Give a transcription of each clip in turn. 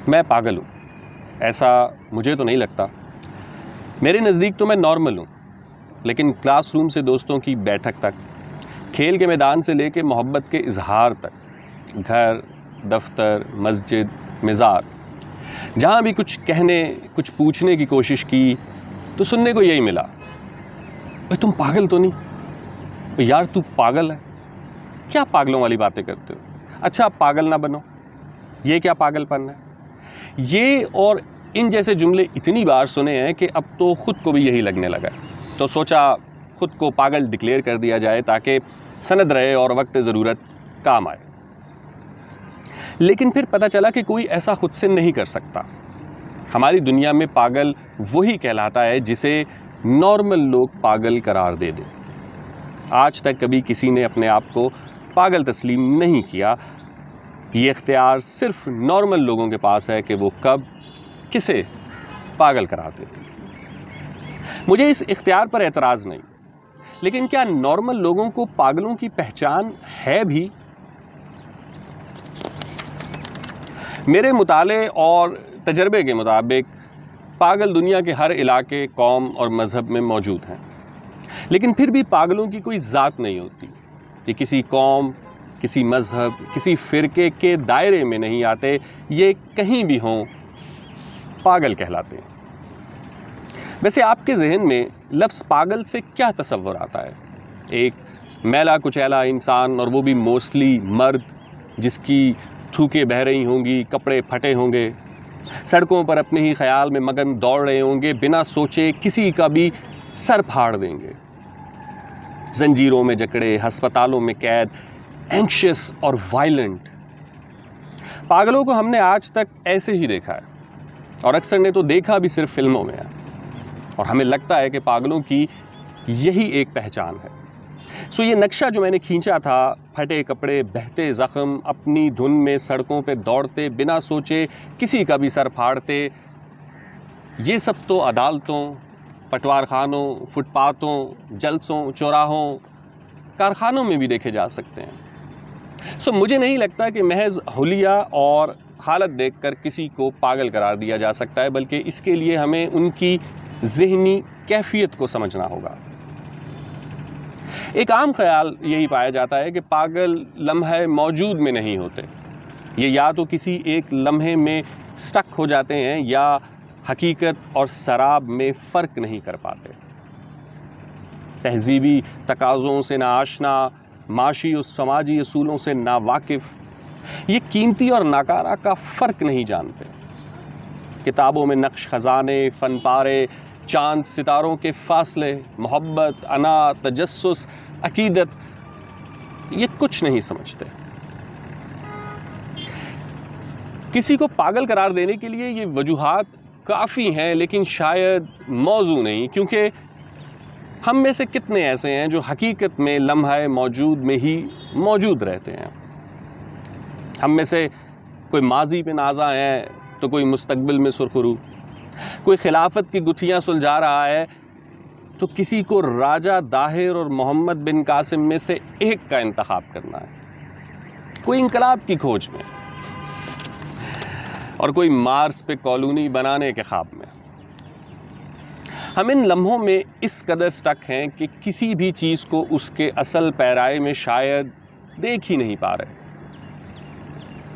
میں پاگل ہوں ایسا مجھے تو نہیں لگتا. میرے نزدیک تو میں نارمل ہوں، لیکن کلاس روم سے دوستوں کی بیٹھک تک، کھیل کے میدان سے لے کے محبت کے اظہار تک، گھر، دفتر، مسجد، مزار، جہاں بھی کچھ کہنے، کچھ پوچھنے کی کوشش کی تو سننے کو یہی ملا، بھئی تم پاگل تو نہیں؟ یار تو پاگل ہے؟ کیا پاگلوں والی باتیں کرتے ہو؟ اچھا اب پاگل نہ بنو، یہ کیا پاگل پن ہے؟ یہ اور ان جیسے جملے اتنی بار سنے ہیں کہ اب تو خود کو بھی یہی لگنے لگا ہے، تو سوچا خود کو پاگل ڈکلیئر کر دیا جائے تاکہ سند رہے اور وقت ضرورت کام آئے. لیکن پھر پتہ چلا کہ کوئی ایسا خود سے نہیں کر سکتا. ہماری دنیا میں پاگل وہی کہلاتا ہے جسے نارمل لوگ پاگل قرار دے دیں. آج تک کبھی کسی نے اپنے آپ کو پاگل تسلیم نہیں کیا. یہ اختیار صرف نارمل لوگوں کے پاس ہے کہ وہ کب کسے پاگل قرار دیتے. مجھے اس اختیار پر اعتراض نہیں، لیکن کیا نارمل لوگوں کو پاگلوں کی پہچان ہے بھی؟ میرے مطالعے اور تجربے کے مطابق پاگل دنیا کے ہر علاقے، قوم اور مذہب میں موجود ہیں، لیکن پھر بھی پاگلوں کی کوئی ذات نہیں ہوتی. یہ کسی قوم، کسی مذہب، کسی فرقے کے دائرے میں نہیں آتے، یہ کہیں بھی ہوں پاگل کہلاتے ہیں. ویسے آپ کے ذہن میں لفظ پاگل سے کیا تصور آتا ہے؟ ایک میلا کچیلا انسان، اور وہ بھی موسٹلی مرد، جس کی تھوکیں بہہ رہی ہوں گی، کپڑے پھٹے ہوں گے، سڑکوں پر اپنے ہی خیال میں مگن دوڑ رہے ہوں گے، بنا سوچے کسی کا بھی سر پھاڑ دیں گے، زنجیروں میں جکڑے، ہسپتالوں میں قید، اینکشس اور وائلنٹ. پاگلوں کو ہم نے آج تک ایسے ہی دیکھا ہے، اور اکثر نے تو دیکھا بھی صرف فلموں میں ہے، اور ہمیں لگتا ہے کہ پاگلوں کی یہی ایک پہچان ہے. سو یہ نقشہ جو میں نے کھینچا تھا، پھٹے کپڑے، بہتے زخم، اپنی دھن میں سڑکوں پہ دوڑتے، بنا سوچے کسی کا بھی سر پھاڑتے، یہ سب تو عدالتوں، پٹوار خانوں، فٹ پاتھوں، جلسوں، چوراہوں، کارخانوں میں بھی دیکھے جا سکتے ہیں. سو مجھے نہیں لگتا کہ محض حلیہ اور حالت دیکھ کر کسی کو پاگل قرار دیا جا سکتا ہے، بلکہ اس کے لیے ہمیں ان کی ذہنی کیفیت کو سمجھنا ہوگا. ایک عام خیال یہی پایا جاتا ہے کہ پاگل لمحہ موجود میں نہیں ہوتے. یہ یا تو کسی ایک لمحے میں سٹک ہو جاتے ہیں یا حقیقت اور سراب میں فرق نہیں کر پاتے. تہذیبی تقاضوں سے ناآشنا، معاشی و سماجی اصولوں سے ناواقف، یہ قیمتی اور ناکارہ کا فرق نہیں جانتے. کتابوں میں نقش خزانے، فن پارے، چاند ستاروں کے فاصلے، محبت، انا، تجسس، عقیدت، یہ کچھ نہیں سمجھتے. کسی کو پاگل قرار دینے کے لیے یہ وجوہات کافی ہیں، لیکن شاید موضوع نہیں، کیونکہ ہم میں سے کتنے ایسے ہیں جو حقیقت میں لمحہ موجود میں ہی موجود رہتے ہیں. ہم میں سے کوئی ماضی پہ نازا ہے تو کوئی مستقبل میں سرخرو، کوئی خلافت کی گتھیاں سلجھا رہا ہے تو کسی کو راجہ داہر اور محمد بن قاسم میں سے ایک کا انتخاب کرنا ہے، کوئی انقلاب کی کھوج میں اور کوئی مارس پہ کالونی بنانے کے خواب میں. ہم ان لمحوں میں اس قدر سٹک ہیں کہ کسی بھی چیز کو اس کے اصل پیرائے میں شاید دیکھ ہی نہیں پا رہے.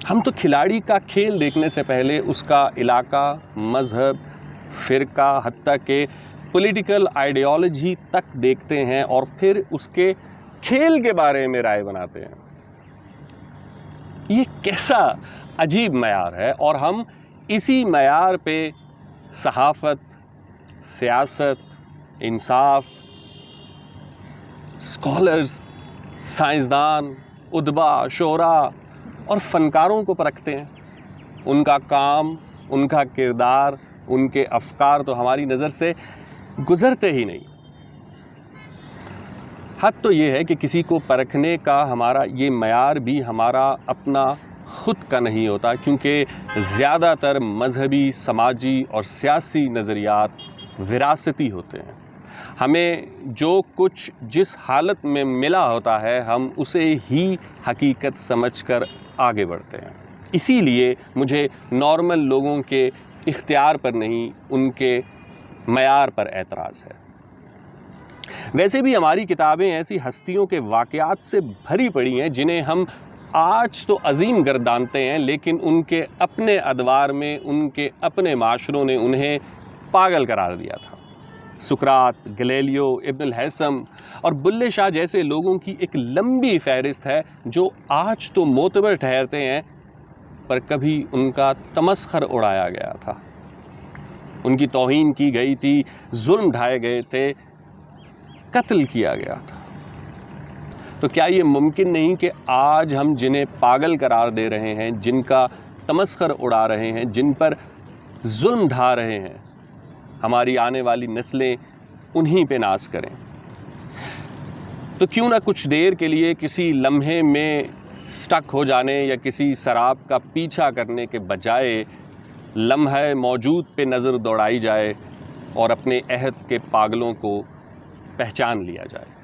ہم تو کھلاڑی کا کھیل دیکھنے سے پہلے اس کا علاقہ، مذہب، فرقہ، حتیٰ کہ پولیٹیکل آئیڈیالوجی تک دیکھتے ہیں اور پھر اس کے کھیل کے بارے میں رائے بناتے ہیں. یہ کیسا عجیب معیار ہے، اور ہم اسی معیار پہ صحافت، سیاست، انصاف، اسکالرز، سائنسدان، ادبا، شعراء اور فنکاروں کو پرکھتے ہیں. ان کا کام، ان کا کردار، ان کے افکار تو ہماری نظر سے گزرتے ہی نہیں. حق تو یہ ہے کہ کسی کو پرکھنے کا ہمارا یہ معیار بھی ہمارا اپنا خود کا نہیں ہوتا، کیونکہ زیادہ تر مذہبی، سماجی اور سیاسی نظریات وراثتی ہوتے ہیں. ہمیں جو کچھ جس حالت میں ملا ہوتا ہے، ہم اسے ہی حقیقت سمجھ کر آگے بڑھتے ہیں. اسی لیے مجھے نارمل لوگوں کے اختیار پر نہیں، ان کے معیار پر اعتراض ہے۔ ویسے بھی ہماری کتابیں ایسی ہستیوں کے واقعات سے بھری پڑی ہیں جنہیں ہم آج تو عظیم گردانتے ہیں، لیکن ان کے اپنے ادوار میں ان کے اپنے معاشروں نے انہیں پاگل قرار دیا تھا۔ سقراط، گلیلیو، ابن الہیثم اور بلے شاہ جیسے لوگوں کی ایک لمبی فہرست ہے جو آج تو معتبر ٹھہرتے ہیں، پر کبھی ان کا تمسخر اڑایا گیا تھا، ان کی توہین کی گئی تھی، ظلم ڈھائے گئے تھے، قتل کیا گیا تھا۔ تو کیا یہ ممکن نہیں کہ آج ہم جنہیں پاگل قرار دے رہے ہیں، جن کا تمسخر اڑا رہے ہیں، جن پر ظلم ڈھا رہے ہیں، ہماری آنے والی نسلیں انہی پہ ناز کریں؟ تو کیوں نہ کچھ دیر کے لیے کسی لمحے میں سٹک ہو جانے یا کسی سراب کا پیچھا کرنے کے بجائے لمحہ موجود پہ نظر دوڑائی جائے اور اپنے عہد کے پاگلوں کو پہچان لیا جائے۔